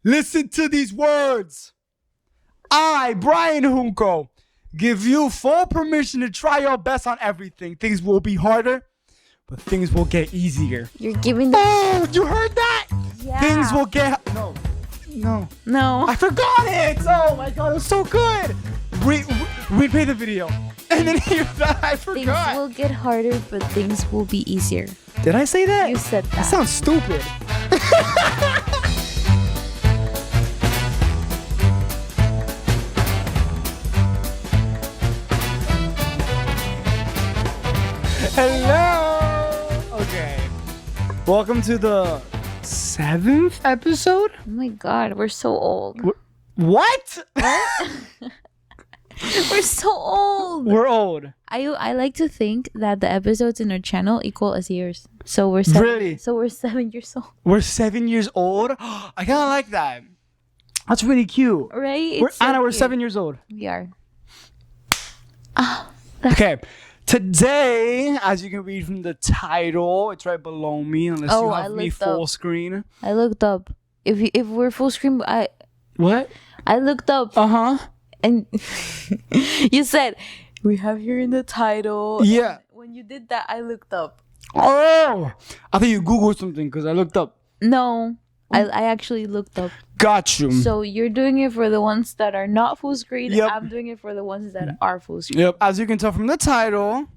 Listen to these words. I, Brian Junco, give you full permission to try your best on everything. Things will be harder, but things will get easier. You're giving the... Oh, you heard that? Yeah. Things will get... No. I forgot it. Oh my God, it was so good. Replay the video. And then hear that. I forgot. Things will get harder, but things will be easier. Did I say that? You said that. That sounds stupid. Hello. Okay. Welcome to the 7th episode. Oh my God, we're so old. What? We're so old. We're old. I like to think that the episodes in our channel equal as years. So we're Really? So we're 7 years old. We're 7 years old. I kind of like that. That's really cute. Right? We're It's so Anna. We're cute. 7 years old. We are. Okay. Today, as you can read from the title, it's right below me. Unless you I have me looked full up. screen. I looked up. If we're full screen, What? I looked up and you said we have here in the title. Yeah. And when you did that, I looked up. Oh, I thought you Googled something because I looked up. No, I actually looked up. Got you. So you're doing it for the ones that are not full screen. Yep. I'm doing it for the ones that are full screen. Yep. As you can tell from the title.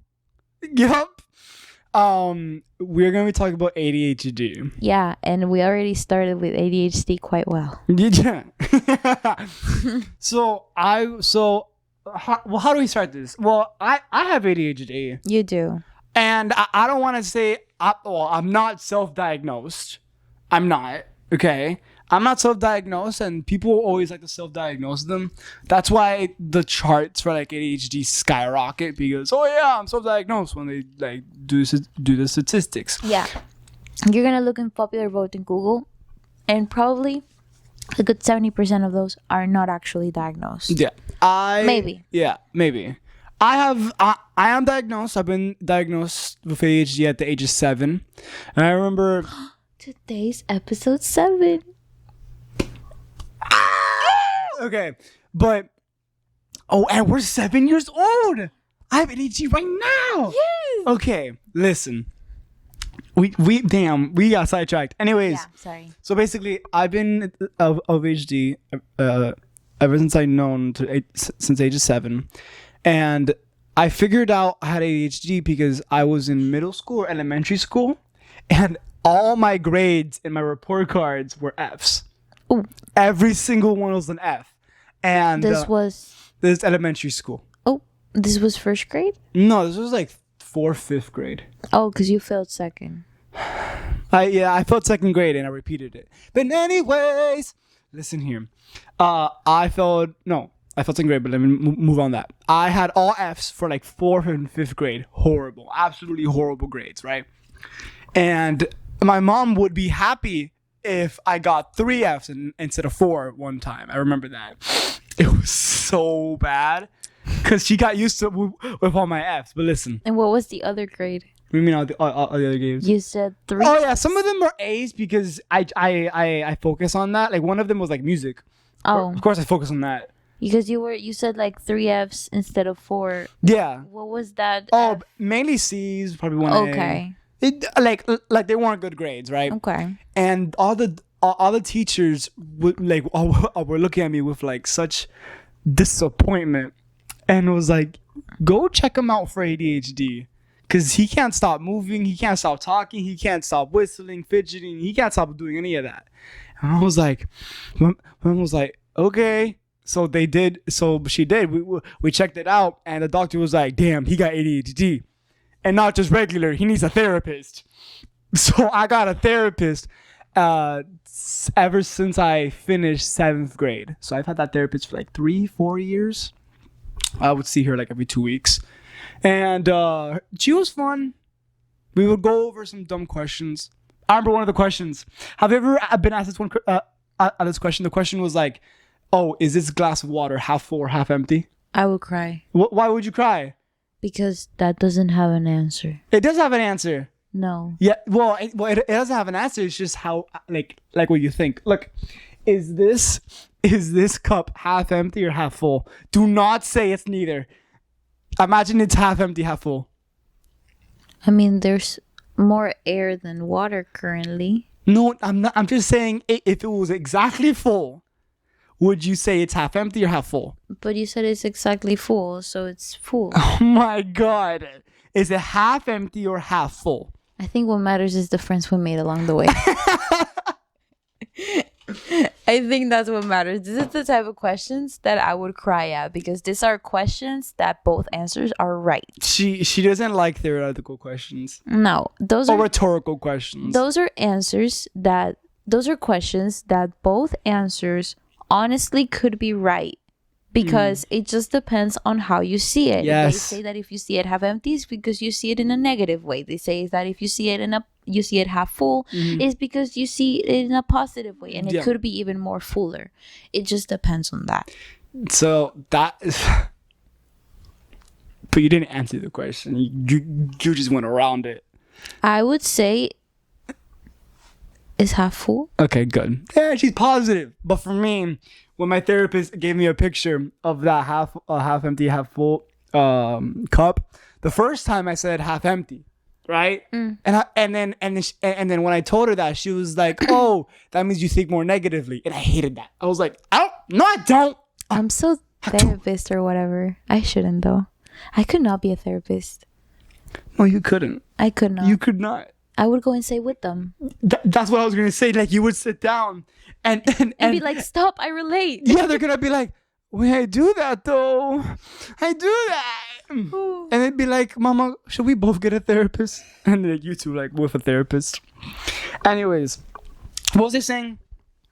Yep. We're gonna be talking about ADHD. Yeah, and we already started with ADHD quite well. Yeah. How do we start this? Well, I have ADHD. You do. And I don't want to say, I'm not self-diagnosed. I'm not, okay? I'm not self-diagnosed, and people always like to self-diagnose them. That's why the charts for like ADHD skyrocket because, oh yeah, I'm self-diagnosed when they like do the statistics. Yeah. You're going to look in popular vote in Google, and probably a good 70% of those are not actually diagnosed. Yeah. Maybe. Yeah, maybe. I am diagnosed. I've been diagnosed with ADHD at the age of 7. And I remember... Today's episode 7. Okay, but... Oh, and we're 7 years old! I have ADHD right now! Yes! Okay, listen. We got sidetracked. Anyways, Yeah, sorry. so basically, I've been of ADHD ever since I've known since age of 7. And I figured out I had ADHD because I was in middle school or elementary school, and all my grades in my report cards were Fs. Ooh. Every single one was an F. And This was... this is elementary school. Oh, this was first grade? No, this was like 4th, 5th grade. Oh, because you failed second. I felt 2nd grade and I repeated it. But anyways, listen here. I felt 2nd grade, but let me move on that. I had all Fs for like 4th and 5th grade. Horrible. Absolutely horrible grades, right? And my mom would be happy if I got 3 Fs instead of 4 one time. I remember that. It was so bad because she got used to with all my Fs. But listen. And what was the other grade? What do you mean all the other grades? You said 3. Oh yeah, some of them are A's because I focus on that. Like one of them was like music. Oh. Of course I focus on that. Because you said like 3 Fs instead of 4. Yeah. What was that? Oh, F? mainly C's, probably 1 A. Okay. Like they weren't good grades, right? Okay. And all the teachers would were looking at me with like such disappointment, and was like, "Go check him out for ADHD, because he can't stop moving, he can't stop talking, he can't stop whistling, fidgeting, he can't stop doing any of that." And I was like, "Mom was like, okay." So they did. So she did. We checked it out, and the doctor was like, "Damn, he got ADHD." And not just regular, he needs a therapist. So I got a therapist ever since I finished 7th grade. So I've had that therapist for like 3-4 years. I would see her like every 2 weeks. And she was fun. We would go over some dumb questions. I remember one of the questions. Have you ever been asked this one? This question. The question was like, "Oh, is this glass of water half full or half empty?" I would cry. Why would you cry? Because that doesn't have an answer. It does have an answer. No. Yeah, it doesn't have an answer. It's just how like what you think. Look, is this cup half empty or half full? Do not say it's neither. Imagine it's half empty, half full. I mean, there's more air than water currently. No, I'm not. I'm just saying if it was exactly full, would you say it's half empty or half full? But you said it's exactly full, so it's full. Oh my God. Is it half empty or half full? I think what matters is the friends we made along the way. I think that's what matters. This is the type of questions that I would cry at, because these are questions that both answers are right. She doesn't like theoretical questions. No, those Or are rhetorical questions. those are questions that both answers honestly could be right, because it just depends on how you see it. Yes. They say that if you see it half empty, it's because you see it in a negative way. They say that if you see it half full, it's because you see it in a positive way, and it could be even more fuller. It just depends on that. So that is... But you didn't answer the question. You just went around it. I would say it's half full. Okay, good. Yeah, she's positive. But for me, when my therapist gave me a picture of that half empty, half full cup, the first time I said half empty, right? And then when I told her that, she was like, "Oh, that means you think more negatively," and I hated that. I was like, I don't. I'm so therapist or whatever. I shouldn't though. I could not be a therapist. No, you couldn't. I could not. You could not. I would go and say with them. That's what I was gonna say. Like, you would sit down and be like, "Stop! I relate." Yeah, they're gonna be like, "Wait, I do that though. I do that." And they'd be like, "Mama, should we both get a therapist?" And then you two like with a therapist. Anyways, what was I saying?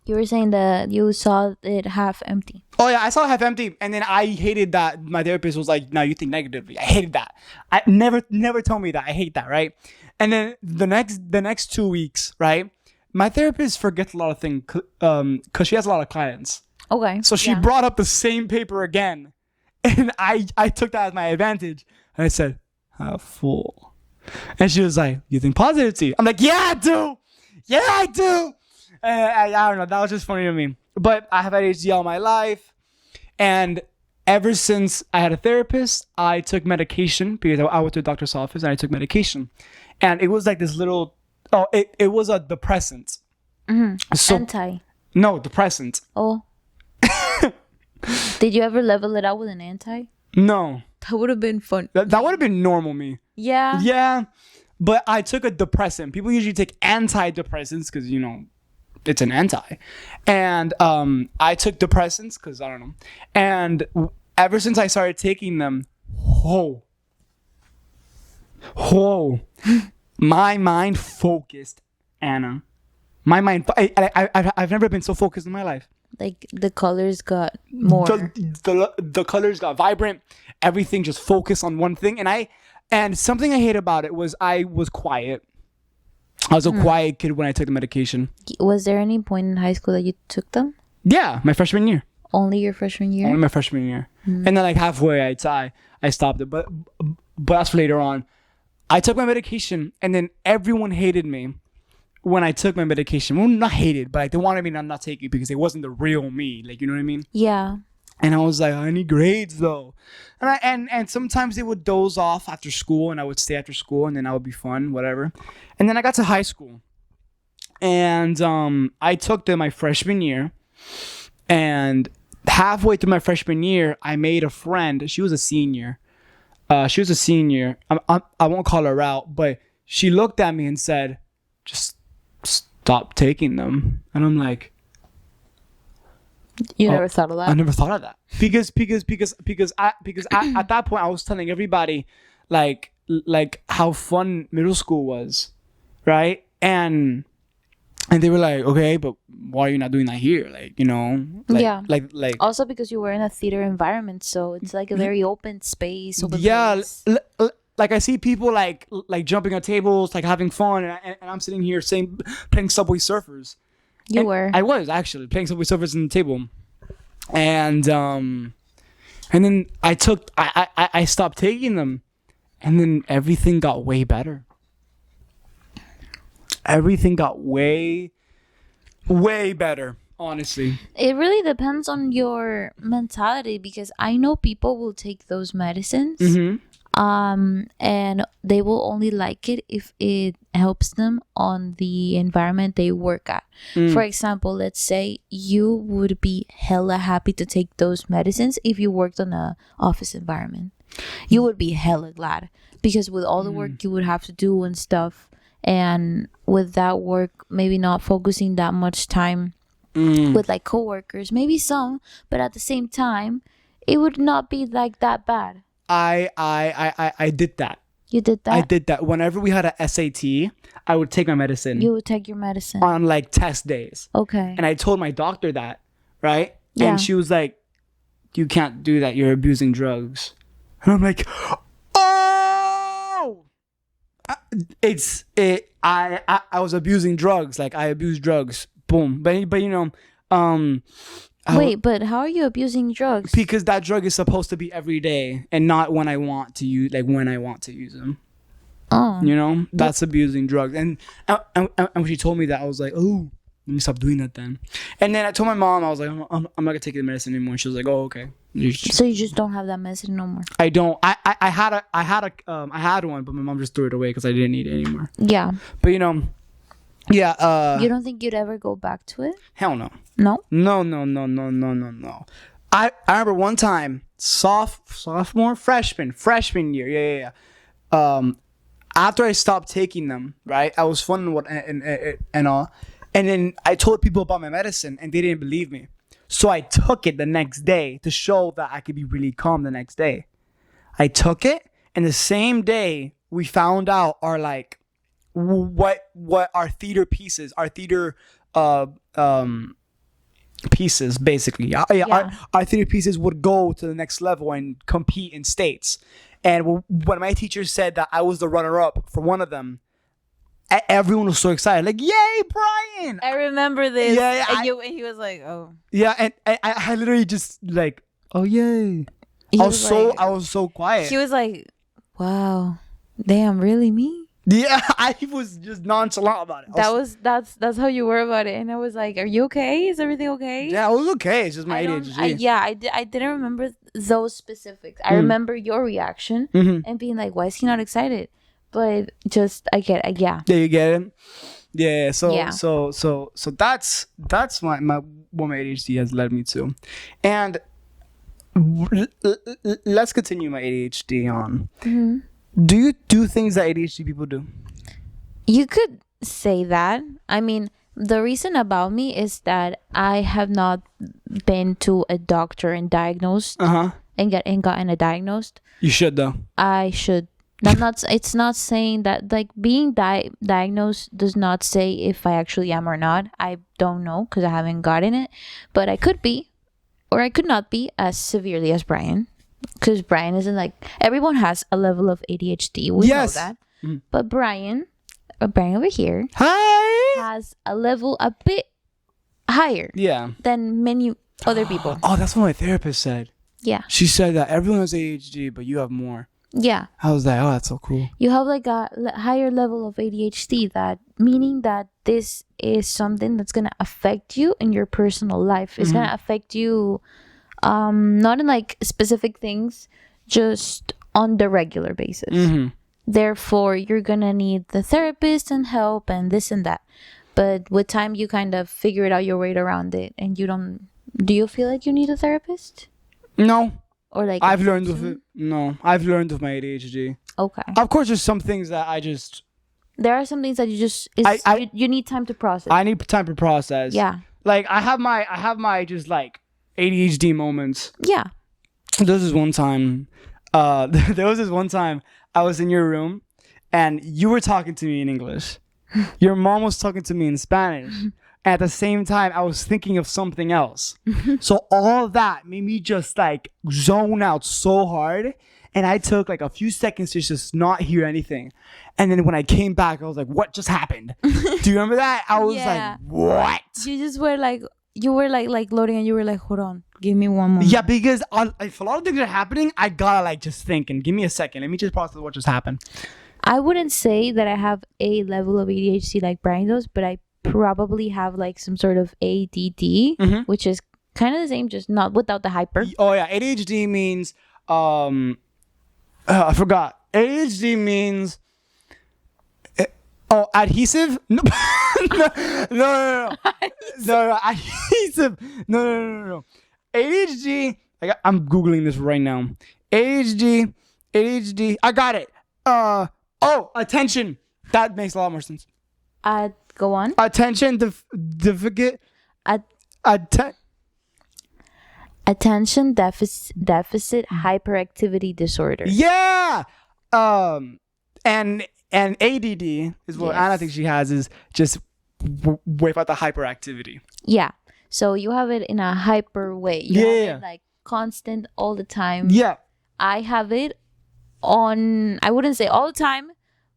You were saying that you saw it half empty. Oh yeah, I saw it half empty, and then I hated that my therapist was like, "No, you think negatively." I hated that. I never told me that. I hate that, right? And then the next 2 weeks, right? My therapist forgets a lot of things because she has a lot of clients. Okay. So she brought up the same paper again, and I took that as my advantage, and I said, "Half full," and she was like, "You think positivity?" I'm like, "Yeah, I do. Yeah, I do." I don't know. That was just funny to me. But I have ADHD all my life, and ever since I had a therapist, I took medication because I went to a doctor's office and I took medication, and it was like this little. Oh, it was a depressant. So, No, depressant. Oh. Did you ever level it out with an anti? No. That would have been fun. That would have been normal me. Yeah. Yeah. But I took a depressant. People usually take antidepressants because, it's an anti. And I took depressants because, I don't know. And ever since I started taking them, whoa. My mind focused, Anna. My mind, I've never been so focused in my life. Like the colors got more. The colors got vibrant. Everything just focused on one thing. And something I hate about it was I was quiet. I was a quiet kid when I took the medication. Was there any point in high school that you took them? Yeah, my freshman year. Only your freshman year? Only my freshman year. And then like halfway I stopped it. But that's for later on. I took my medication, and then everyone hated me when I took my medication. Well, not hated, but like they wanted me to not take it because it wasn't the real me. Like, you know what I mean? Yeah. And I was like, I need grades though. And sometimes they would doze off after school, and I would stay after school, and then I would be fun, whatever. And then I got to high school, and I took them my freshman year, and halfway through my freshman year, I made a friend. She was a senior. I won't call her out, but she looked at me and said, "Just stop taking them." And I'm like, You never thought of that? I never thought of that because at that point I was telling everybody like how fun middle school was, right? And they were like, "Okay, but why are you not doing that here?" Like also because you were in a theater environment, so it's like a very open space. Place. Like I see people like jumping on tables, like having fun, and I'm sitting here playing Subway Surfers. I was actually playing Subway Surfers on the table, and then I stopped taking them, and then everything got way better. Everything got way better. honestly. It really depends on your mentality, because I know people will take those medicines and they will only like it if it helps them on the environment they work at. For example, let's say you would be hella happy to take those medicines if you worked on a office environment. You would be hella glad, because with all the work you would have to do and stuff, and with that work maybe not focusing that much time with like coworkers, maybe some, but at the same time it would not be like that bad. I did that. You did that? I did that. Whenever we had a SAT, I would take my medicine. You would take your medicine on like test days. Okay. And I told my doctor that, right? Yeah. And she was like, "You can't do that. You're abusing drugs." And I'm like, "Oh, I was abusing drugs. Like, I abused drugs. Boom." But you know, wait, but how are you abusing drugs? Because that drug is supposed to be every day and not when I want to use, like when I want to use them. Oh, you know, that's abusing drugs. And when she told me that, I was like, "Oh, let me stop doing that then." And then I told my mom, I was like, I'm not gonna take the medicine anymore. And she was like, "Oh, okay." So you just don't have that medicine no more? I don't. I had one, but my mom just threw it away because I didn't need it anymore. Yeah. But you know, yeah. You don't think you'd ever go back to it? Hell no. No. No. I remember one time, freshman year. Yeah. After I stopped taking them, right, I was fun and all, and then I told people about my medicine, and they didn't believe me. So I took it the next day to show that I could be really calm the next day. I took it, and the same day we found out our like what our theater pieces, pieces basically. Our theater pieces would go to the next level and compete in states. And when my teacher said that I was the runner-up for one of them, everyone was so excited. Like, "Yay, Brian!" I remember this. Yeah, and he was like, "Oh." Yeah, and I literally just like, "Oh, yay!" I was so quiet. He was like, "Wow, damn, really me?" Yeah, I was just nonchalant about it. That's how you were about it, and I was like, "Are you okay? Is everything okay?" Yeah, I was okay. It's just my ADHD. I didn't remember those specifics. I remember your reaction and being like, "Why is he not excited?" But just I get it. Yeah. Yeah, you get it. Yeah. So that's what my ADHD has led me to, and let's continue my ADHD on. Do you do things that ADHD people do? You could say that. I mean, the reason about me is that I have not been to a doctor and diagnosed and gotten a diagnosed. You should though. I should. It's not saying that like being diagnosed does not say if I actually am or not. I don't know because I haven't gotten it, but I could be, or I could not be as severely as Brian. Because Brian isn't like, everyone has a level of ADHD. We know that. But Brian over here, has a level a bit higher than many other people. Oh, that's what my therapist said. Yeah. She said that everyone has ADHD, but you have more. Yeah. I was like, oh, that's so cool. You have like a higher level of ADHD, that meaning that this is something that's going to affect you in your personal life. It's going to affect you not in like specific things, just on the regular basis. Therefore, you're gonna need the therapist and help and this and that. But with time, you kind of figure it out your way around it, and you don't. Do you feel like you need a therapist? No. Or like I've learned with it. No, I've learned with my ADHD. Okay. Of course, there's some things that I just. There are some things that you just. You need time to process. I need time to process. Yeah. Like I have my just like ADHD moments. Yeah. There was this one time I was in your room and you were talking to me in English. Your mom was talking to me in Spanish. At the same time, I was thinking of something else. So all that made me just like zone out so hard. And I took like a few seconds to just not hear anything. And then when I came back, I was like, what just happened? Do you remember that? I was like, what? You just were like, loading and you were like, hold on, give me one moment. Yeah, because if a lot of things are happening, I gotta like just think and give me a second. Let me just process what just happened. I wouldn't say that I have a level of ADHD like Brian does, but I probably have like some sort of ADD, which is kind of the same, just not without the hyper. Oh yeah, ADHD means I forgot. ADHD means adhesive. No, no. Adhesive. No. ADHD. I'm googling this right now. ADHD. I got it. Attention. That makes a lot more sense. Go on. Attention deficit. Attention deficit hyperactivity disorder. Yeah. And ADD is what Anna thinks she has, is just without the hyperactivity. Yeah. So you have it in a hyper way. You have it like constant all the time. Yeah. I have it on, I wouldn't say all the time,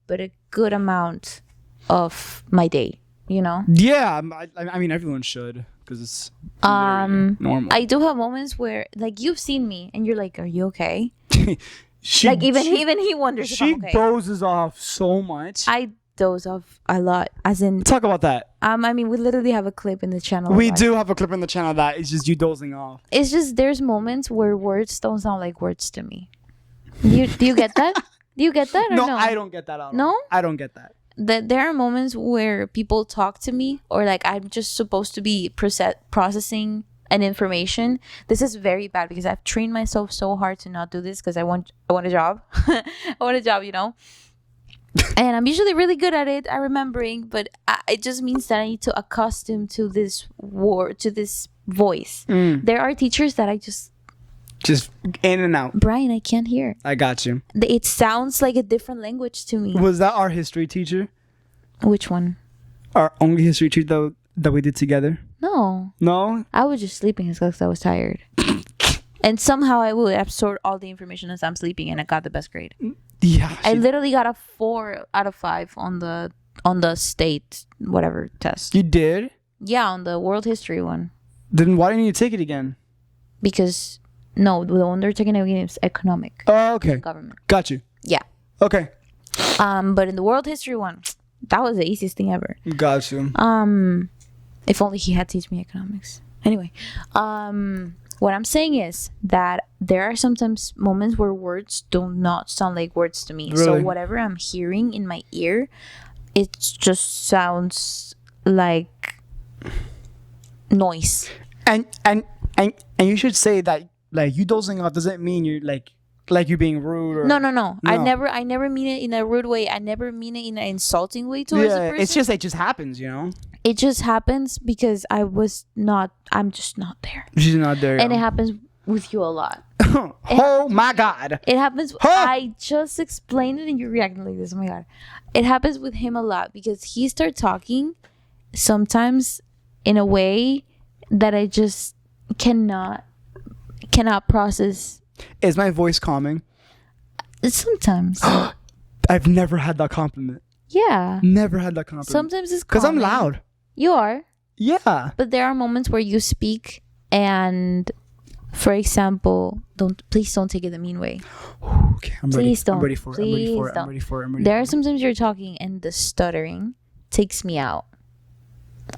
but a good amount of my day, you know? Yeah. I mean, everyone should, because it's very normal. I do have moments where, like, you've seen me and you're like, are you okay? Even he wonders if I'm okay. She dozes off so much. I doze off a lot, as in... Talk about that. I mean, we literally have a clip in the channel. We do have a clip in the channel that it's just you dozing off. It's just, there's moments where words don't sound like words to me. Do you get that? Do you get that or no? No, I don't get that at all. No? I don't get that. There are moments where people talk to me, or like I'm just supposed to be processing an information. This is very bad because I've trained myself so hard to not do this because I want a job. I want a job, you know? And I'm usually really good at it, at remembering, but it just means that I need to accustom to this to this voice. There are teachers that I just in and out. Brian, I can't hear. I got you. It sounds like a different language to me. Was that our history teacher? Which one? Our only history teacher that we did together? No. I was just sleeping because I was tired. And somehow I would absorb all the information as I'm sleeping, and I got the best grade. Yeah. I literally got a 4 out of 5 on the state whatever test. You did? Yeah, on the world history one. Then why didn't you take it again? Because no, the one they're taking again is economic. Oh, okay. Government. Got you. Yeah. Okay. But in the world history one, that was the easiest thing ever. Got you. If only he had teach me economics. Anyway, what I'm saying is that there are sometimes moments where words do not sound like words to me. Really? So whatever I'm hearing in my ear, it just sounds like noise. And you should say that, like, you dozing off doesn't mean you're like you being rude or no. I never mean it in a rude way. I never mean it in an insulting way towards a person. It's just it just happens, you know. It just happens because I'm just not there. She's not there. And it happens with you a lot. My God. It happens. I just explained it and you're reacting like this. Oh my God. It happens with him a lot because he starts talking sometimes in a way that I just cannot process. Is my voice calming? Sometimes. I've never had that compliment. Yeah. Never had that compliment. Sometimes it's because I'm loud. You are. Yeah. But there are moments where you speak and, for example, please don't take it the mean way. Okay, I'm ready. Please don't. I'm ready for it. There are sometimes you're talking and the stuttering takes me out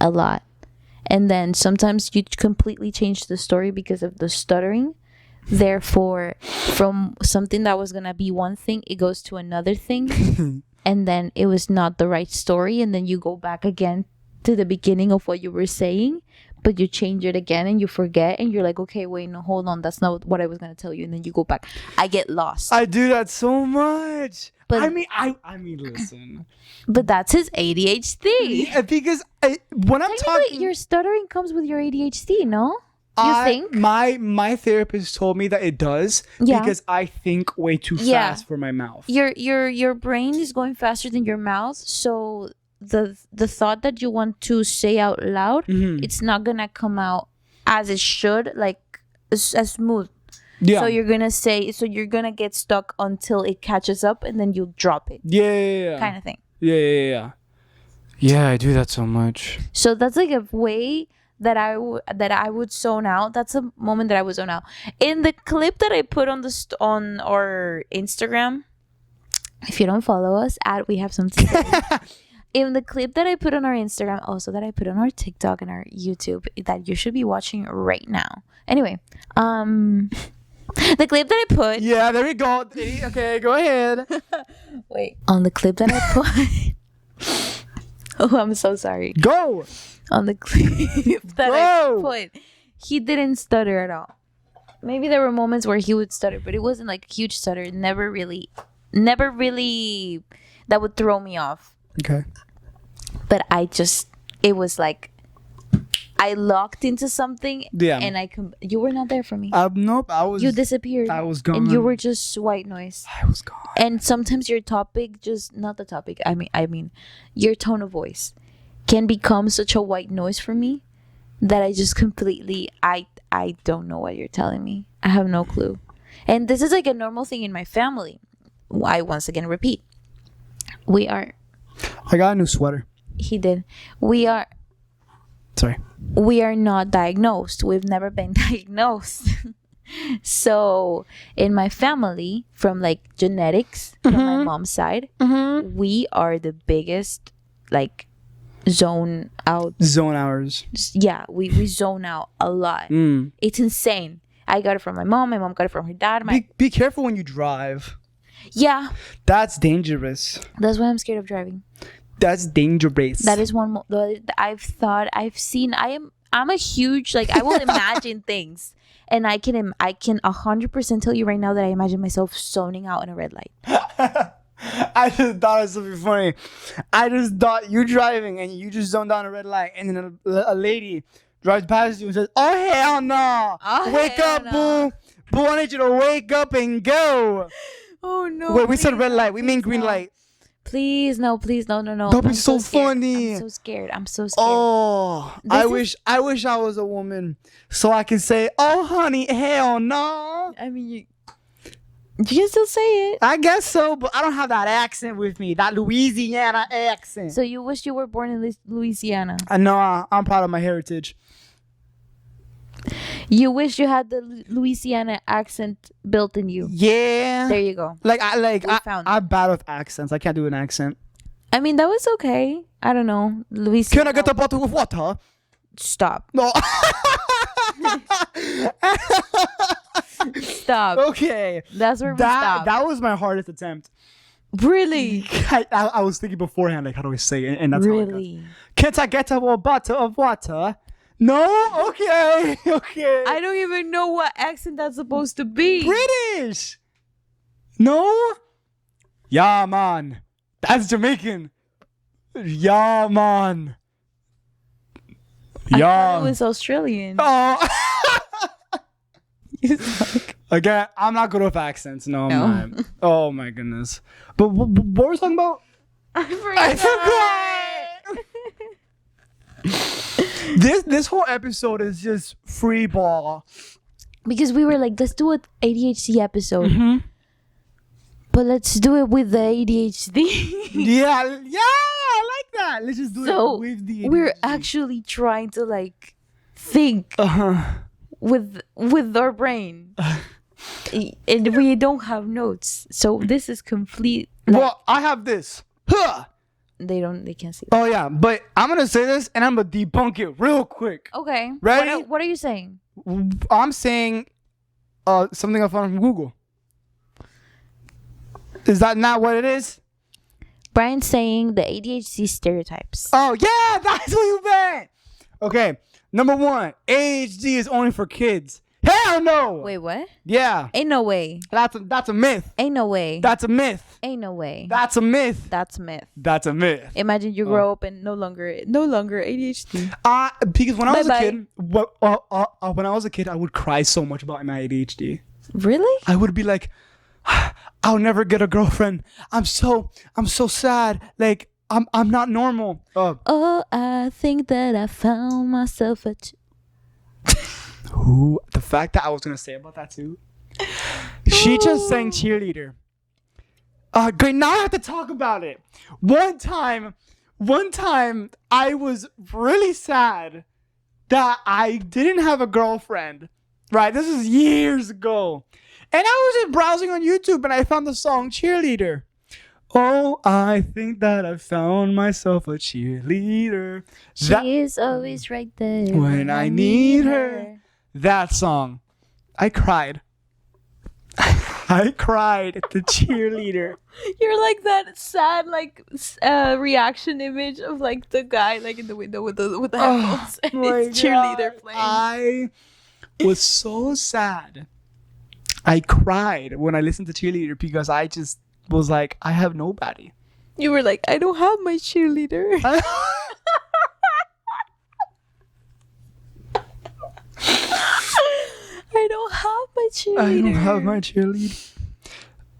a lot. And then sometimes you completely change the story because of the stuttering. Therefore, from something that was going to be one thing, it goes to another thing. And then it was not the right story. And then you go back again to the beginning of what you were saying. But you change it again and you forget. And you're like, okay, wait, no, hold on. That's not what I was going to tell you. And then you go back. I get lost. I do that so much. But, I mean, listen. But that's his ADHD. Yeah, because when I'm talking, your stuttering comes with your ADHD, no? You think? My therapist told me that it does because I think way too fast for my mouth. Your brain is going faster than your mouth, so the thought that you want to say out loud, it's not gonna come out as it should, like as smooth. Yeah. So you're gonna get stuck until it catches up, and then you'll drop it. Yeah. Kind of thing. Yeah. Yeah, I do that so much. So that's like a way that I would zone out. That's a moment that I would zone out. In the clip that I put on on our Instagram, if you don't follow us, we have something. in the clip that I put on our Instagram, also that I put on our TikTok and our YouTube, that you should be watching right now. Anyway, the clip that I put. Yeah, there we go. Okay, go ahead. Wait. On the clip that I put. Oh, I'm so sorry. Go. On the clip that I put, he didn't stutter at all. Maybe there were moments where he would stutter, but it wasn't like a huge stutter. Never really that would throw me off. Okay. But it was like I locked into something. Yeah. And you were not there for me. Nope. You disappeared. I was gone. And you were just white noise. I was gone. And sometimes your topic, not the topic. I mean, your tone of voice can become such a white noise for me that I just completely, I don't know what you're telling me. I have no clue. And this is like a normal thing in my family. I once again repeat. I got a new sweater. He did. Sorry. We are not diagnosed. We've never been diagnosed. So in my family, from like genetics, from my mom's side, we are the biggest like zone hours. Yeah, we zone out a lot. It's insane. I got it from my mom got it from her dad. Be careful when you drive. Yeah, that's dangerous. That's why I'm scared of driving. That's dangerous. That is one I've seen. I'm a huge, like, I will imagine things, and I can 100% tell you right now that I imagine myself zoning out in a red light. I just thought it was something funny. I just thought you driving and you just zoned down a red light, and then a lady drives past you and says, "Oh hell no! Wake up, boo! Boo, I need you to wake up and go." Oh no! Wait, we said red light. We mean green light. Please no. Don't be so funny. I'm so scared. Oh, I wish I was a woman so I can say, "Oh honey, hell no." I mean, you can still say it. I guess so, but I don't have that accent with me, that Louisiana accent. So you wish you were born in Louisiana? I know. I'm proud of my heritage. You wish you had the Louisiana accent built in you. Yeah. There you go. I'm bad with accents. I can't do an accent. I mean, that was okay. I don't know. Louisiana. Can I get a bottle of water? Stop. No. Stop. Okay. That's where we stop. That was my hardest attempt. Really? I was thinking beforehand, like, how do I say it? And that's really. Can't I get a bottle of water? No? Okay. Okay. I don't even know what accent that's supposed to be. British. No? Yeah, man. That's Jamaican. Yeah, man. I thought it was Australian. Oh. You suck. Again, I'm not good with accents. No, I'm not. Oh, my goodness. But what were we talking about? I forgot. This whole episode is just free ball. Because we were like, let's do an ADHD episode. But let's do it with the ADHD. yeah, I like that. Let's just do it with the ADHD. We're actually trying to like think with our brain. And we don't have notes. So this is complete. Well, I have this. Huh. They can't see that. Oh yeah, but I'm gonna say this and I'm gonna debunk it real quick. Okay. Ready? What are you saying? I'm saying something I found from Google. Is that not what it is? Brian's saying the ADHD stereotypes. Oh yeah, that's what you meant. Okay, number 1, ADHD is only for kids. Hell no. Wait, what? Yeah. Ain't no way. That's a myth. Ain't no way. That's a myth. Ain't no way. That's a myth. That's a myth. That's a myth. Imagine you grow up and no longer ADHD. Because when I was a kid, when I was a kid, I would cry so much about my ADHD. Really? I would be like, I'll never get a girlfriend. I'm so sad. Like I'm not normal. Oh, I think that I found myself a. Who? The fact that I was gonna say about that too. She just sang cheerleader. Great. Now I have to talk about it. One time, I was really sad that I didn't have a girlfriend. Right. This is years ago, and I was just browsing on YouTube and I found the song cheerleader. Oh, I think that I found myself a cheerleader. She is always right there When I need her. That song. I cried. I cried at the cheerleader. You're like that sad like reaction image of like the guy like in the window with the headphones and his cheerleader playing. I was so sad. I cried when I listened to cheerleader because I just was like, I have nobody. You were like, I don't have my cheerleader. I don't have my cheerleader. I don't have my cheerleader.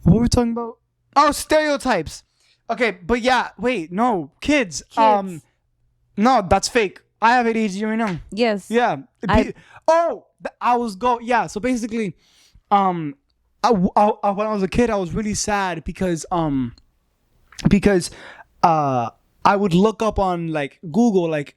What were we talking about? Oh, stereotypes. Okay, but yeah, wait, no, kids. No, that's fake. I have ADHD right now. Yes. Yeah. So basically, when I was a kid, I was really sad because I would look up on like Google like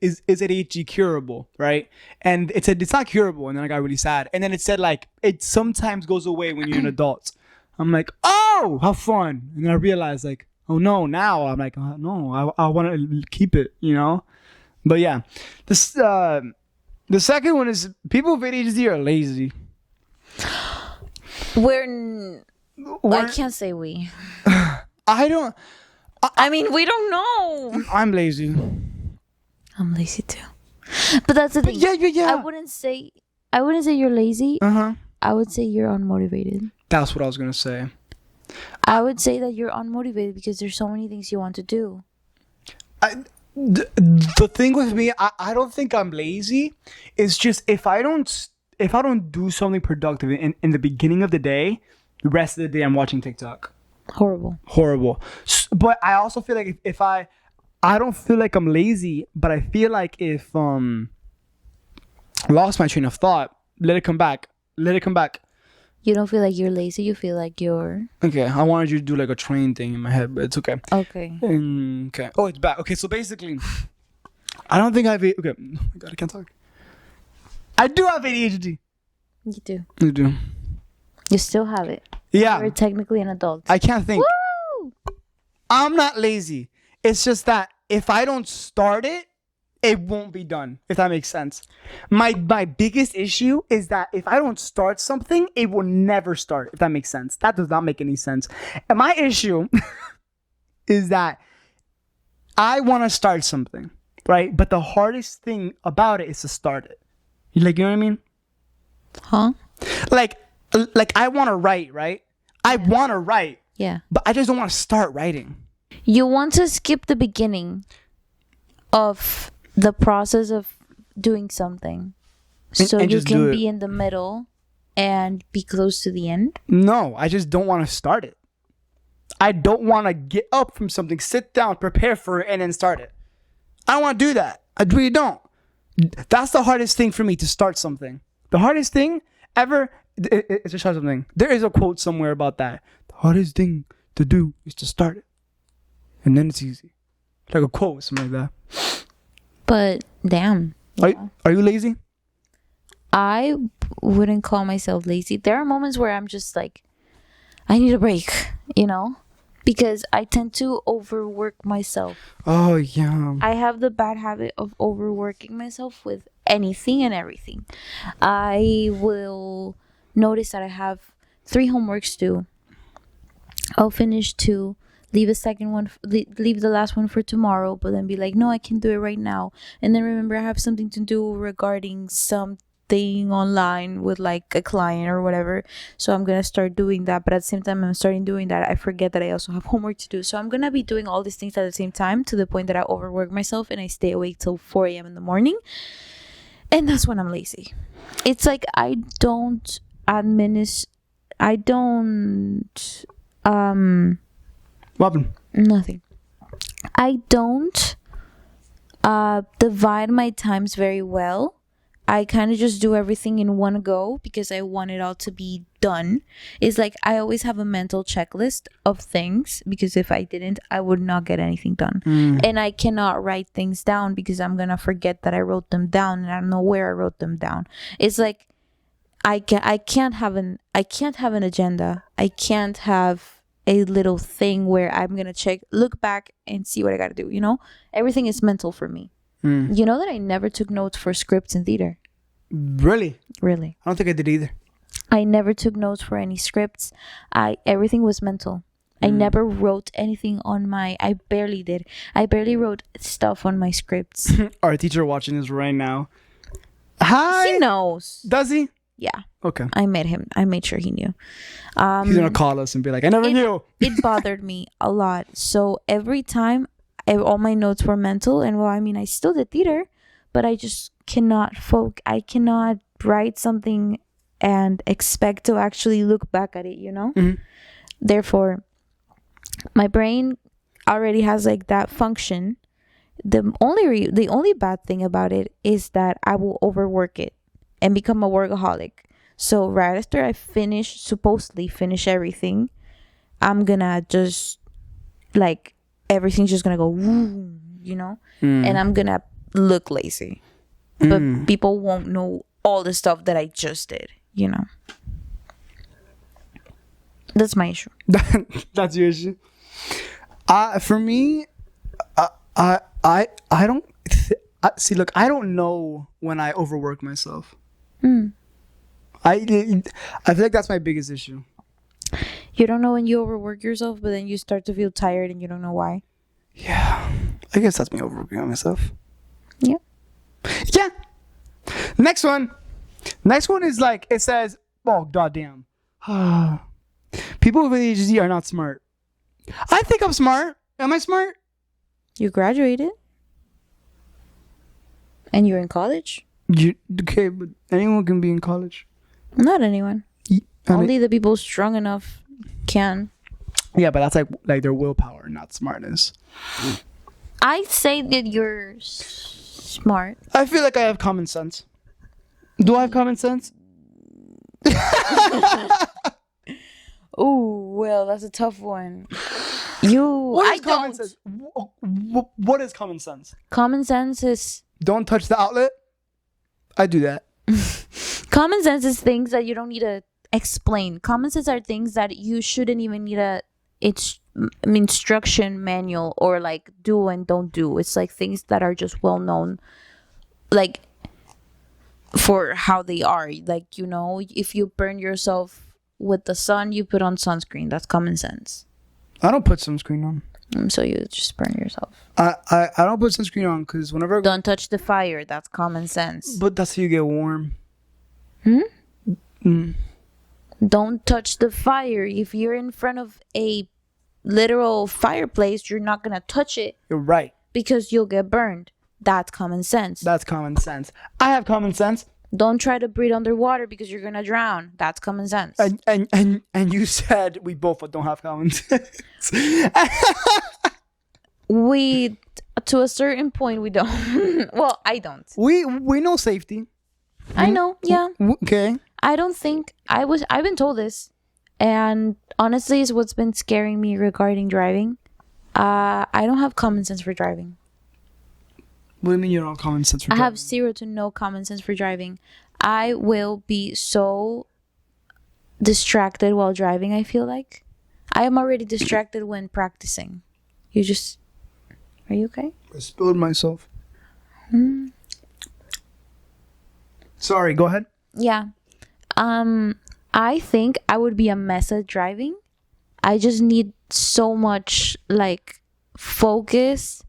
is ADHD curable, right? And it said it's not curable, and then I got really sad. And then it said like it sometimes goes away when you're an adult. I'm like, oh, how fun! And then I realized like, oh no, now I'm like, no, I want to keep it, you know. But yeah, this the second one is people with ADHD are lazy. I can't say we. I don't. I mean, we don't know. I'm lazy. I'm lazy too. But that's the thing. Yeah. I wouldn't say you're lazy. I would say you're unmotivated. That's what I was gonna say. I would say that you're unmotivated because there's so many things you want to do. The thing with me, I don't think I'm lazy. It's just if I don't do something productive in the beginning of the day, the rest of the day I'm watching TikTok. Horrible. But I also feel like if I don't feel like I'm lazy, but I feel like if lost my train of thought, let it come back. You don't feel like you're lazy, you feel like you're... Okay, I wanted you to do like a train thing in my head, but it's okay. Okay. Okay. Oh, it's back. Okay, so basically, I don't think I have... Okay, oh my God, I can't talk. I do have ADHD. You do. You do. You still have it. Yeah. You're technically an adult. I can't think. Woo! I'm not lazy. It's just that if I don't start it, it won't be done, if that makes sense. My biggest issue is that if I don't start something, it will never start, if that makes sense. That does not make any sense. And my issue is that I want to start something, right? But the hardest thing about it is to start it. You know what I mean? Huh? Like I want to write, right? I want to write. Yeah. But I just don't want to start writing. You want to skip the beginning of the process of doing something so and you just can be in the middle and be close to the end. No, I just don't want to start it. I don't want to get up from something, sit down, prepare for it, and then start it. I don't want to do that. I really don't. That's the hardest thing for me, to start something. The hardest thing ever is to start something. There is a quote somewhere about that. The hardest thing to do is to start it. And then it's easy. Like a quote, something like that. But damn. Are you lazy? I wouldn't call myself lazy. There are moments where I'm just like, I need a break, you know? Because I tend to overwork myself. Oh, yeah. I have the bad habit of overworking myself with anything and everything. I will notice that I have 3 homeworks due. I'll finish 2. Leave the last one for tomorrow, but then be like, no, I can do it right now. And then remember I have something to do regarding something online with like a client or whatever. So I'm going to start doing that. But at the same time I'm starting doing that, I forget that I also have homework to do. So I'm going to be doing all these things at the same time, to the point that I overwork myself and I stay awake till 4 a.m. in the morning. And that's when I'm lazy. It's like I don't What happened? Nothing. I don't divide my times very well. I kind of just do everything in one go because I want it all to be done. It's like I always have a mental checklist of things, because if I didn't, I would not get anything done. And I cannot write things down because I'm gonna forget that I wrote them down and I don't know where I wrote them down. It's like I can't have an agenda. I can't have a little thing where I'm gonna look back and see what I gotta do. Everything is mental for me. You know that I never took notes for scripts in theater. Really? Really? I don't think I did either. I never took notes for any scripts. Everything was mental. I never wrote anything on I barely did. I barely wrote stuff on my scripts. Our teacher watching this right now. Hi. He knows. Does he? Yeah. Okay. I met him. I made sure he knew. He's gonna call us and be like, I never knew. It bothered me a lot. So every time, all my notes were mental. And I still did theater, but I just cannot I cannot write something and expect to actually look back at it, Therefore, my brain already has like that function. The only bad thing about it is that I will overwork it and become a workaholic. So right after I supposedly finish everything, I'm gonna just like everything's just gonna go woo, and I'm gonna look lazy. But people won't know all the stuff that I just did, That's my issue. That's your issue. For me, I don't see. Look, I don't know when I overwork myself. I feel like that's my biggest issue. You don't know when you overwork yourself, but then you start to feel tired and you don't know why. Yeah, I guess that's me overworking myself. Yeah. Yeah. Next one is like it says. Oh goddamn. People with ADHD are not smart. I think I'm smart. Am I smart? You graduated. And you're in college? Okay, but anyone can be in college. Not anyone. Only the people strong enough can. Yeah, but that's like their willpower, not smartness. I'd say that you're smart. I feel like I have common sense. Do I have common sense? Oh, well, that's a tough one. What is common sense? What is common sense? Common sense is... Don't touch the outlet. I do that. Common sense is things that you don't need to explain. Common sense are things that you shouldn't even need it's instruction manual or like do and don't do. It's like things that are just well known, like for how they are. Like, if you burn yourself with the sun, you put on sunscreen. That's common sense. I don't put sunscreen on. So you just burn yourself. I don't put sunscreen on because whenever don't touch the fire. That's common sense. But that's how you get warm. Don't touch the fire. If you're in front of a literal fireplace, you're not gonna touch it. You're right. Because you'll get burned. That's common sense. That's common sense. I have common sense. Don't try to breathe underwater because you're gonna drown. That's common sense. And you said we both don't have common sense. We, to a certain point, we don't. Well, I don't. We know safety. I know. Yeah. Okay. I don't think I've been told this, and honestly, is what's been scaring me regarding driving. I don't have common sense for driving. What do you mean you don't have common sense for driving? I have zero to no common sense for driving. I will be so distracted while driving, I feel like. I am already distracted when practicing. Are you okay? I spilled myself. Sorry, go ahead. Yeah. I think I would be a mess at driving. I just need so much like focus,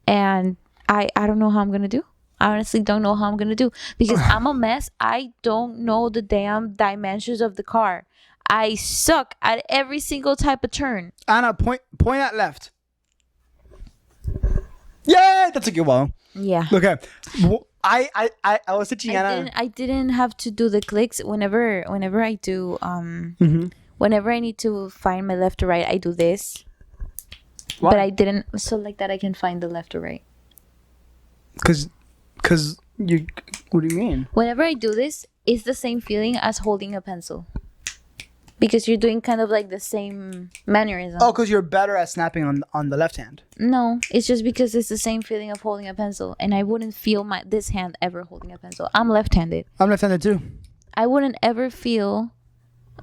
and I don't know how I'm gonna do. I honestly don't know how I'm gonna do because I'm a mess. I don't know the damn dimensions of the car. I suck at every single type of turn. Anna, point at left. Yeah, that took you a while. Yeah. Okay. I was teaching Anna. I didn't have to do the clicks whenever I do whenever I need to find my left or right, I do this. What? But I didn't, so like that I can find the left or right. Cause you, what do you mean? Whenever I do this, it's the same feeling as holding a pencil. Because you're doing kind of like the same mannerism. Oh, because you're better at snapping on the left hand. No, it's just because it's the same feeling of holding a pencil. And I wouldn't feel this hand ever holding a pencil. I'm left-handed. I'm left-handed too. I wouldn't ever feel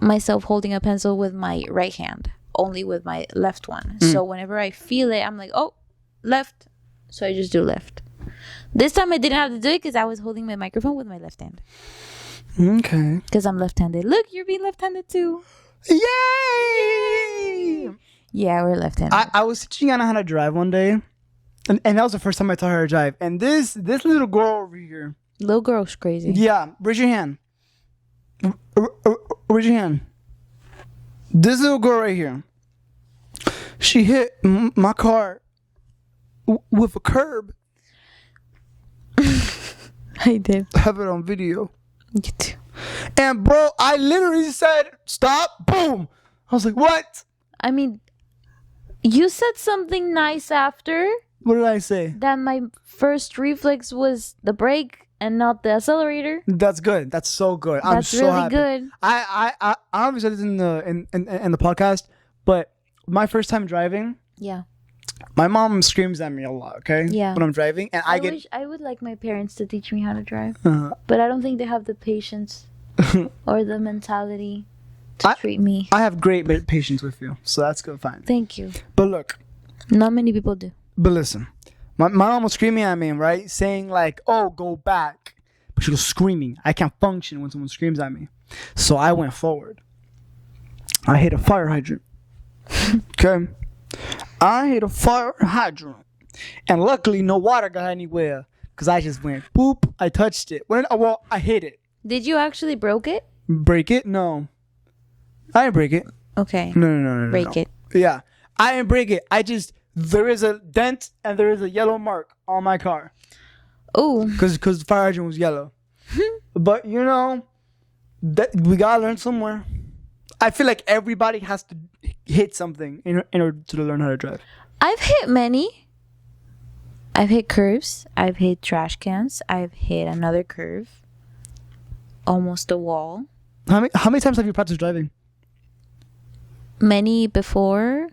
myself holding a pencil with my right hand. only with my left one. So whenever I feel it, I'm like, oh, left. So I just do left. This time I didn't have to do it because I was holding my microphone with my left hand. Okay. Because I'm left-handed. Look, you're being left-handed too. Yay! Yeah, we're left-handed. I was teaching Anna how to drive one day. And that was the first time I taught her to drive. And this little girl over here. Little girl's crazy. Yeah. Raise your hand. Raise your hand. This little girl right here. She hit my car with a curb. I did. I have it on video. You too. And bro, I literally said, stop, boom. I was like, what? I mean, you said something nice after. What did I say? That my first reflex was the brake and not the accelerator. That's good. That's so good. I'm That's so really happy. good. I obviously said this in the podcast, but my first time driving, Yeah. my mom screams at me a lot, okay? Yeah. When I'm driving, and I wish I would like my parents to teach me how to drive, but I don't think they have the patience or the mentality to treat me. I have great patience with you, so that's good, fine. Thank you. But look, Not many people do. but listen, my mom was screaming at me, right? Saying like, oh, go back. But she was screaming. I can't function when someone screams at me. So I went forward. I hit a fire hydrant. Okay? I hit a fire hydrant. And luckily, no water got anywhere. Because I just went, boop. I touched it. I hit it. Did you actually broke it? Break it? No. I didn't break it. Okay. No. Break it. Yeah. I didn't break it. There is a dent and there is a yellow mark on my car. Oh. Because the fire hydrant was yellow. But, you know, we got to learn somewhere. I feel like everybody has to hit something in order to learn how to drive. I've hit many. I've hit curves. I've hit trash cans. I've hit another curve. Almost a wall. How many times have you practiced driving? Many before.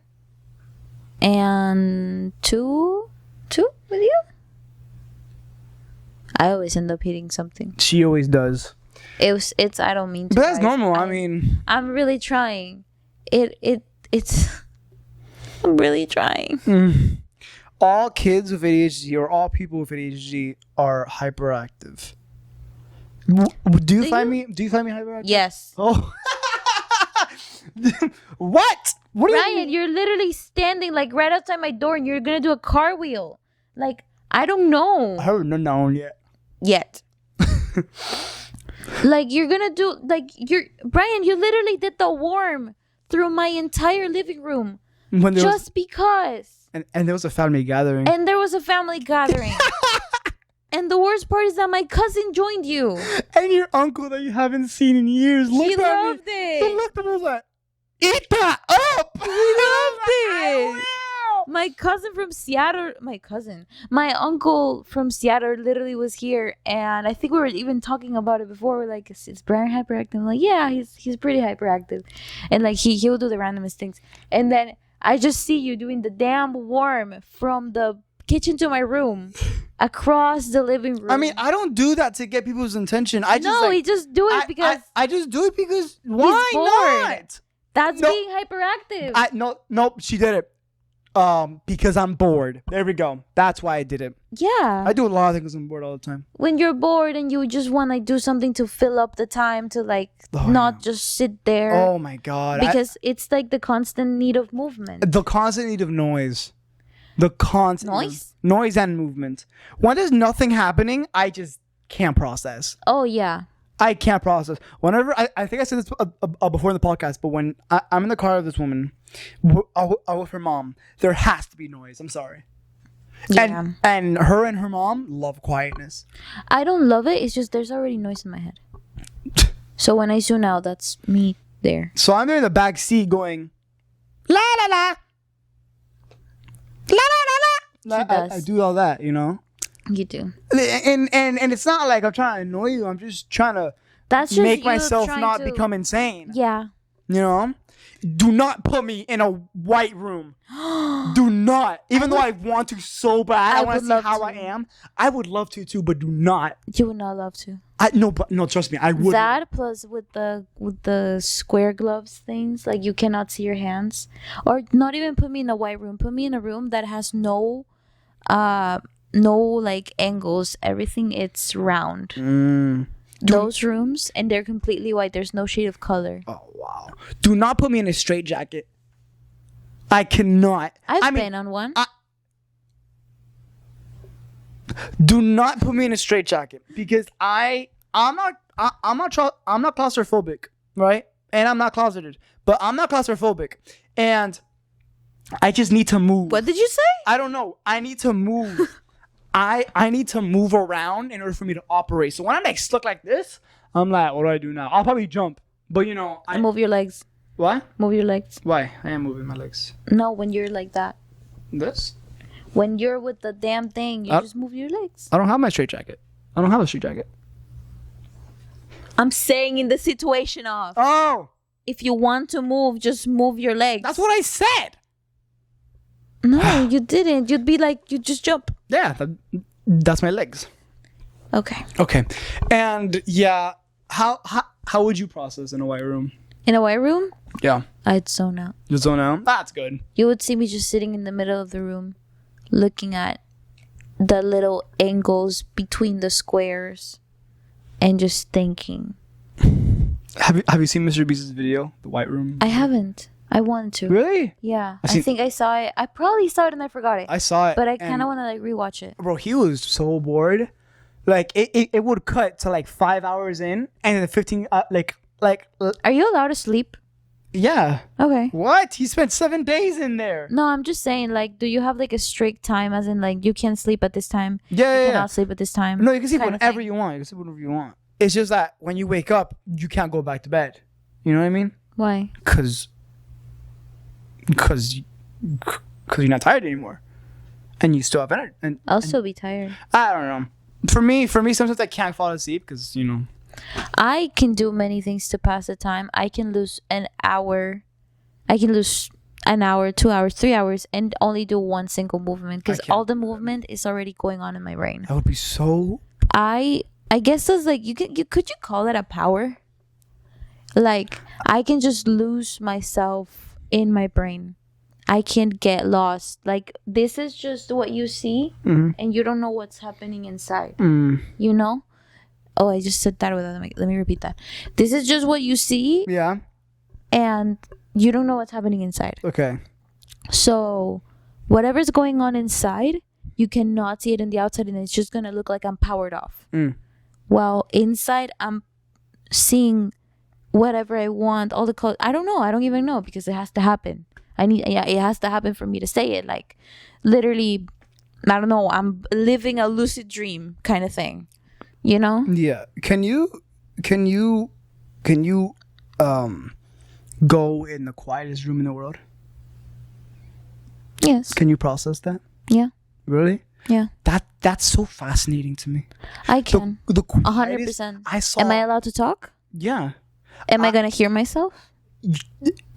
And two with you? I always end up hitting something. She always does. It's I don't mean to. But that's guys. normal. I mean, I'm really trying. It's I'm really trying. all kids with ADHD or all people with ADHD are hyperactive. Do you find me hyperactive? Yes. Oh. What? What do you Ryan, you're literally standing like right outside my door and you're gonna do a car wheel. Like, I don't know. I haven't done that one yet. Yet. Like, you're gonna do, like, Brian, you literally did the worm through my entire living room. Just because. And there was a family gathering. And there was a family gathering. And the worst part is that my cousin joined you. And your uncle that you haven't seen in years. He loved it. He looked at me and was like, eat that up. He loved it. My cousin from Seattle, my uncle from Seattle literally was here, and I think we were even talking about it before. We're like, is Brian hyperactive? I'm like, yeah, he's pretty hyperactive, and like he'll do the randomest things. And then I just see you doing the damn worm from the kitchen to my room, across the living room. I mean, I don't do that to get people's attention. He just do it because I just do it because why not? That's being hyperactive. Nope, she did it. Because I'm bored. There we go. That's why I did it. Yeah. I do a lot of things when I'm bored all the time. When you're bored and you just want to do something to fill up the time to not just sit there. Oh my God. Because it's like the constant need of movement. The constant need of noise. The constant noise and movement. When there's nothing happening, I just can't process. Oh yeah. I can't process. Whenever I think I said this before in the podcast, but when I'm in the car with this woman, with her mom, there has to be noise. I'm sorry. Yeah. And her mom love quietness. I don't love it. It's just there's already noise in my head. So when I zone out, that's me there. So I'm there in the back seat going, la la la, la la la la. I do all that, you know. You do. And it's not like I'm trying to annoy you. I'm just trying to make myself not become insane. Yeah. You know? Do not put me in a white room. Do not. Even though I want to so bad, I want to see how I to. am. I would love to too, but do not. You would not love to. No, trust me, I would. That plus with the square gloves things, like you cannot see your hands, or not even put me in a white room. Put me in a room that has no like angles. Everything it's round. Those rooms, and they're completely white. There's no shade of color. Oh wow! Do not put me in a straitjacket. I cannot. I've been on one. Do not put me in a straitjacket because I'm not claustrophobic, right? And I'm not closeted, but I'm not claustrophobic, and I just need to move. What did you say? I don't know. I need to move. I need to move around in order for me to operate. So when I'm like stuck like this, I'm like, what do I do now? I'll probably jump, but I move your legs. What? Move your legs. Why? I am moving my legs. No, when you're like that. This? When you're with the damn thing, you just move your legs. I don't have my straitjacket. I don't have a straitjacket. I'm saying in the situation of. Oh. If you want to move, just move your legs. That's what I said. No, you didn't. You'd be like, you just jump. Yeah, that's my legs. Okay. And yeah, how would you process in a white room? In a white room? Yeah. I'd zone out. You zone out? That's good. You would see me just sitting in the middle of the room, looking at the little angles between the squares and just thinking. Have you seen Mr. Beast's video, The White Room? I haven't. I wanted to. Really? Yeah. I think I saw it. I probably saw it and I forgot it. I saw it. But I kind of want to like rewatch it. Bro, he was so bored. Like it would cut to like 5 hours in and then 15 Are you allowed to sleep? Yeah. Okay. What? He spent 7 days in there. No, I'm just saying, like, do you have like a strict time, as in like you can't sleep at this time? Yeah, you cannot sleep at this time. No, you can sleep whenever you want. You can sleep whenever you want. It's just that when you wake up, you can't go back to bed. You know what I mean? Why? Because you're not tired anymore, and you still have energy. I'll still be tired. I don't know. For me, sometimes I can't fall asleep because I can do many things to pass the time. I can lose an hour. I can lose an hour, 2 hours, 3 hours, and only do one single movement because all the movement is already going on in my brain. That would be so. I guess that's like could you call that a power? Like I can just lose myself in my brain. I can't get lost. Like this is just what you see, and you don't know what's happening inside. You know? Oh, I just said that without. Let me repeat that. This is just what you see. Yeah. And you don't know what's happening inside. Okay. So, whatever's going on inside, you cannot see it in the outside, and it's just gonna look like I'm powered off. Well, inside, I'm seeing whatever I want. All the colors. I don't know. I don't even know because it has to happen. It has to happen for me to say it. Like, literally, I don't know. I'm living a lucid dream kind of thing. You know? Yeah. Can you go in the quietest room in the world? Yes. Can you process that? Yeah. Really? Yeah. That's so fascinating to me. I can. The 100%. I saw. Am I allowed to talk? Yeah. Am I gonna hear myself?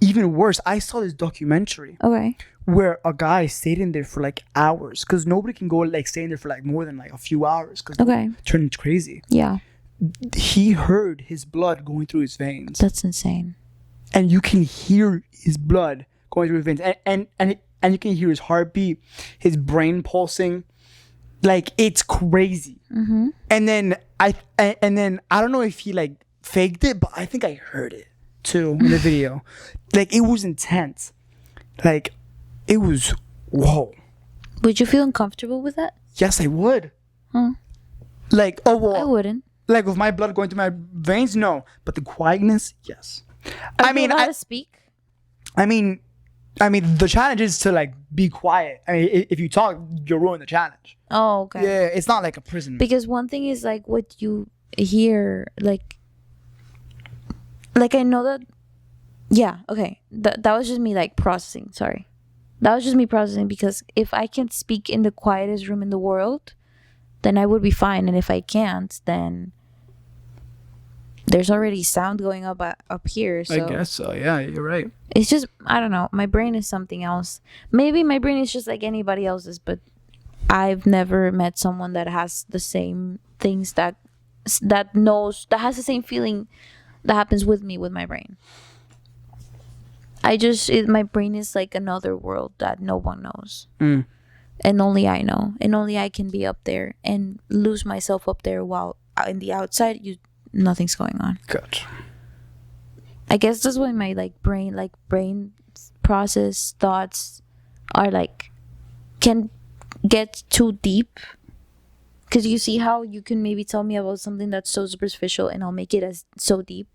Even worse, I saw this documentary. Okay. Where a guy stayed in there for like hours because nobody can go like stay in there for like more than like a few hours because turns crazy. Yeah. He heard his blood going through his veins. That's insane. And you can hear his blood going through his veins, and you can hear his heartbeat, his brain pulsing, like it's crazy. And then I don't know if he like faked it, but I think I heard it too in the video. Like it was intense. Like it was whoa. Would you feel uncomfortable with that? Yes, I would. Huh? Like I wouldn't. Like with my blood going through my veins, no. But the quietness, yes. Are you allowed to speak? I mean, the challenge is to like be quiet. I mean, if you talk, you'll ruin the challenge. Oh, okay. Yeah, it's not like a prison. Because one thing is like what you hear, like I know that. Yeah. Okay. That was just me like processing. Sorry, that was just me processing because if I can speak in the quietest room in the world, then I would be fine, and if I can't, then there's already sound going up here. So I guess so. Yeah, you're right. it's just, I don't know. My brain is something else. Maybe my brain is just like anybody else's, but I've never met someone that has the same things that has the same feeling that happens with me with my brain. My brain is like another world that no one knows. And only I know. And only I can be up there and lose myself up there while in the outside, nothing's going on. Gotcha. I guess that's why my brain process thoughts are like, can get too deep. Because you see how you can maybe tell me about something that's so superficial and I'll make it as so deep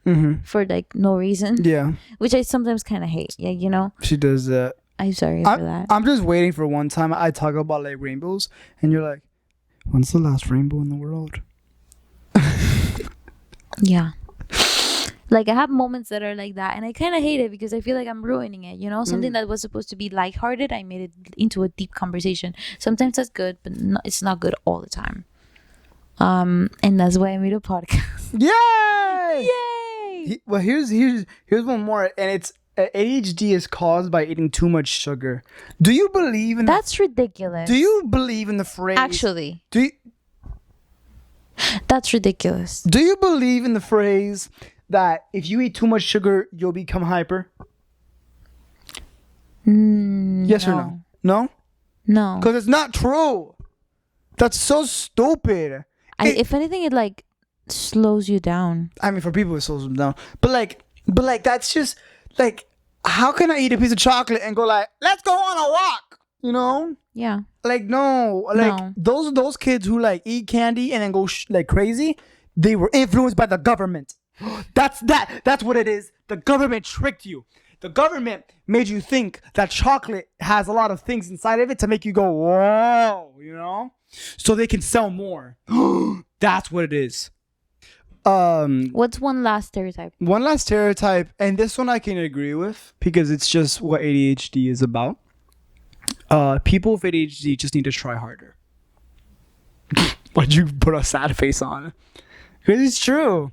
for like no reason. Yeah. Which I sometimes kind of hate. Yeah, you know? She does that. I'm sorry for that. I'm just waiting for one time I talk about like rainbows and you're like, when's the last rainbow in the world? Yeah. Like I have moments that are like that and I kind of hate it because I feel like I'm ruining it, you know? Something that was supposed to be lighthearted, I made it into a deep conversation. Sometimes that's good, but it's not good all the time. And that's why I made a podcast. Yay! Yay! Well, here's one more, and it's ADHD is caused by eating too much sugar. Do you believe in That's ridiculous. Do you believe in the phrase? Actually, that's ridiculous. Do you believe in the phrase that if you eat too much sugar, you'll become hyper? Yes or no? No? No. Because it's not true. That's so stupid. If anything, it like slows you down. I mean, for people, it slows them down. But like that's just like, how can I eat a piece of chocolate and go like, let's go on a walk? You know? Yeah. Like no, like those kids who like eat candy and then go like crazy, they were influenced by the government. That's what it is. The government tricked you. The government made you think that chocolate has a lot of things inside of it to make you go, whoa, you know? So they can sell more. That's what it is. What's one last stereotype? One last stereotype, and this one I can agree with because it's just what ADHD is about. People with ADHD just need to try harder. Why'd you put a sad face on? Because it's true.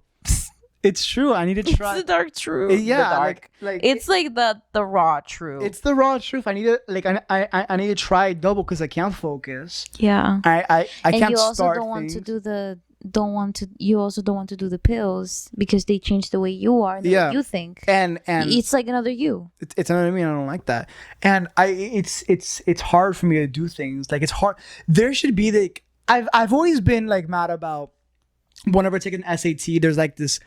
It's true. I need to try. It's the dark truth. Yeah, the dark. Like it's like the raw truth. It's the raw truth. I need to I need to try double because I can't focus. Yeah. I and can't you also start don't want things. to do you also don't want to do the pills because they change the way you are and the way you think. And it's like another you. It's another me. I don't like that. And it's hard for me to do things. Like it's hard. There should be like I've always been like mad about whenever I take an SAT. There's like this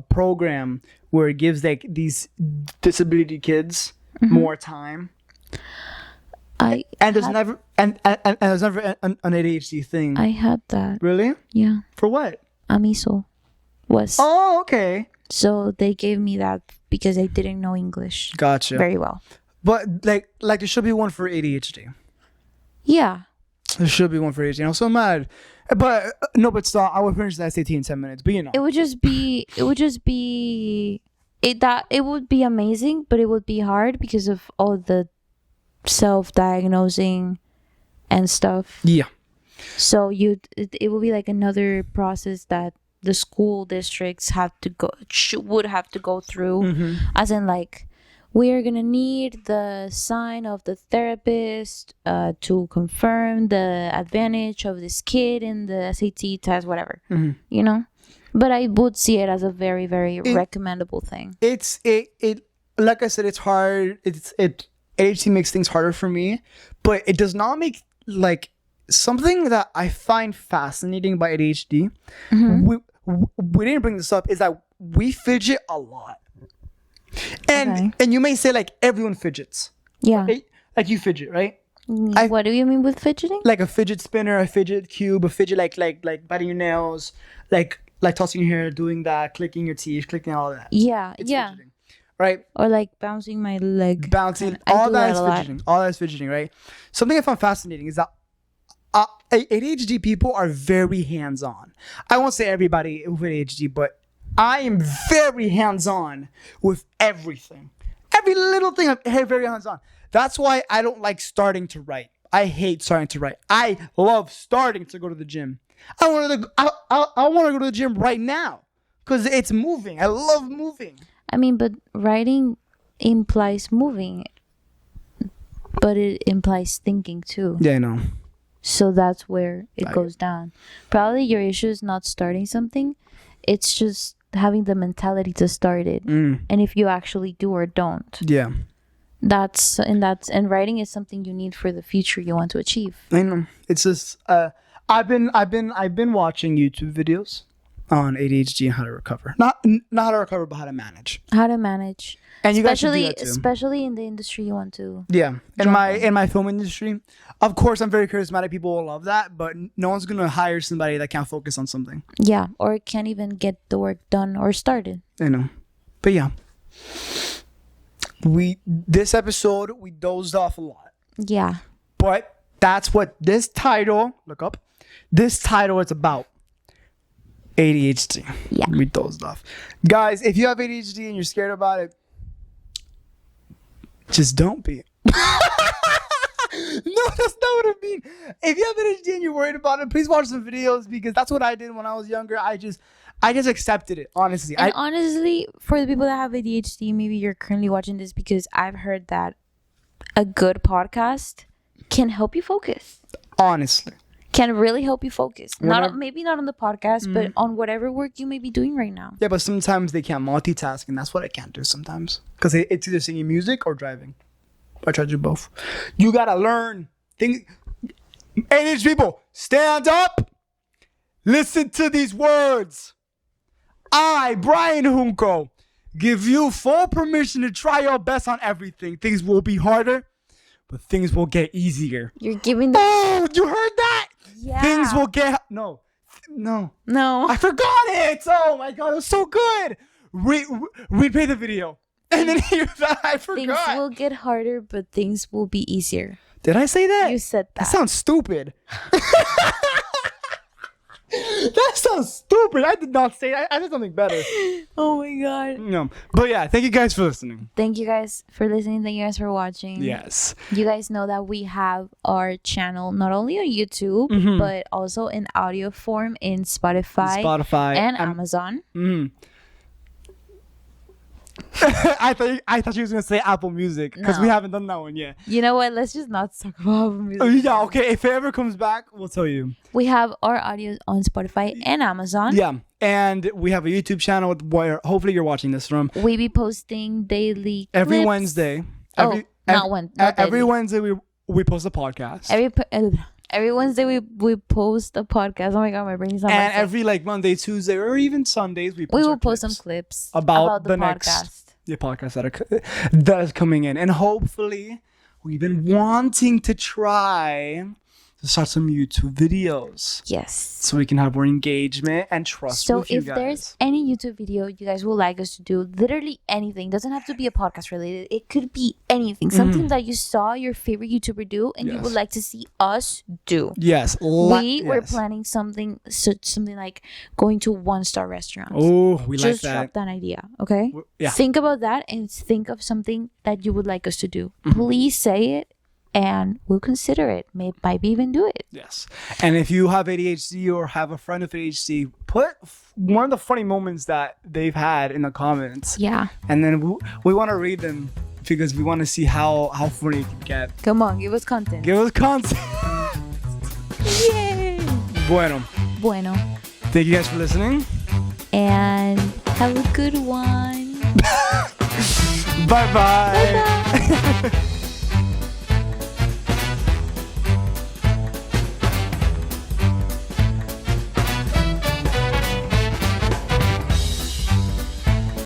program where it gives like these disability kids more time. There's never an ADHD thing. I had that. Really? Yeah. For what? Amiso was. Oh, okay. So they gave me that because I didn't know English. Gotcha. Very well. But like there should be one for ADHD. Yeah. There should be one for ADHD. I'm so mad. But no, but stop. I would finish the SAT in 10 minutes. But you know. It would be amazing, but it would be hard because of all the self-diagnosing and stuff. Yeah. So it will be like another process that the school districts would have to go through, as in like, we're gonna need the sign of the therapist to confirm the advantage of this kid in the SAT test, whatever. You know. But I would see it as a very, very recommendable thing. It like I said, it's hard. ADHD makes things harder for me, but it does not make like something that I find fascinating by ADHD. We didn't bring this up, is that we fidget a lot. And you may say like everyone fidgets. Yeah. Right? Like you fidget, right? What do you mean with fidgeting? Like a fidget spinner, a fidget cube, a fidget like biting your nails, like tossing your hair, doing that, clicking your teeth, clicking all of that. Yeah. It's fidgeting, right? Or like bouncing my leg. Bouncing. All that is fidgeting. All that is fidgeting, right? Something I found fascinating is that ADHD people are very hands-on. I won't say everybody with ADHD, but I am very hands-on with everything. Every little thing, I'm very hands-on. That's why I don't like starting to write. I hate starting to write. I love starting to go to the gym. I want to go to the gym right now because it's moving. I love moving. I mean, but writing implies moving, but it implies thinking too. Yeah, I know. So that's where it goes down. Probably your issue is not starting something. It's just having the mentality to start it. And if you actually do or don't. Yeah. And writing is something you need for the future you want to achieve. I know. It's just I've been watching YouTube videos on ADHD and how to recover. Not how to recover, but how to manage. How to manage. And you guys should do that too. Especially in the industry you want to. Yeah. In my film industry, of course I'm very charismatic. People will love that, but no one's gonna hire somebody that can't focus on something. Yeah, or can't even get the work done or started. I know. But yeah. This episode we dozed off a lot. Yeah. But that's what this title is about. ADHD. Yeah. We dozed off. Guys, if you have ADHD and you're scared about it, just don't be. No, that's not what I mean. If you have ADHD and you're worried about it, please watch some videos, because that's what I did when I was younger. I just accepted it, honestly. And honestly, for the people that have ADHD, maybe you're currently watching this because I've heard that a good podcast can help you focus. Honestly. Can really help you focus. Maybe not on the podcast, but on whatever work you may be doing right now. Yeah, but sometimes they can't multitask, and that's what I can't do sometimes. Because it's either singing music or driving. I try to do both. You gotta learn things. ADHD people, stand up. Listen to these words. I, Brian Junco, give you full permission to try your best on everything. Things will be harder, but things will get easier. You're giving the... Oh, you heard that? Yeah. Things will get... No. I forgot it. Oh my God, it was so good. Replay the video. And then hear that. I forgot. Things will get harder, but things will be easier. Did I say that? You said that. That sounds stupid. That sounds stupid. I did not say that. I did something better. Oh my God. No. But yeah, thank you guys for listening. Thank you guys for listening. Thank you guys for watching. Yes. You guys know that we have our channel not only on YouTube, but also in audio form in Spotify and Amazon. I thought she was gonna say Apple Music, because we haven't done that one yet. You know what? Let's just not talk about Apple Music. Yeah, okay. If it ever comes back, we'll tell you. We have our audio on Spotify and Amazon. Yeah, and we have a YouTube channel where hopefully you're watching this from. We be posting daily every clips. Wednesday. Not every Wednesday we post a podcast. Every Wednesday we post a podcast. Oh my God, my brain's not. And every Monday, Tuesday, or even Sundays we will post some clips about the next podcast that is coming in. And hopefully we've been wanting to try to start some YouTube videos. Yes. So we can have more engagement and trust with you guys. So if there's any YouTube video you guys would like us to do, literally anything, doesn't have to be a podcast related. It could be anything. Something that you saw your favorite YouTuber do and you would like to see us do. Yes. We're planning something like going to 1-star restaurants. Oh, we like that. Just drop that idea, okay? Yeah. Think about that and think of something that you would like us to do. Please say it. And we'll consider it. Maybe even do it. Yes. And if you have ADHD or have a friend with ADHD, put one of the funny moments that they've had in the comments. Yeah. And then we want to read them because we want to see how funny it can get. Come on, give us content. Yay. Bueno. Thank you guys for listening. And have a good one. Bye-bye.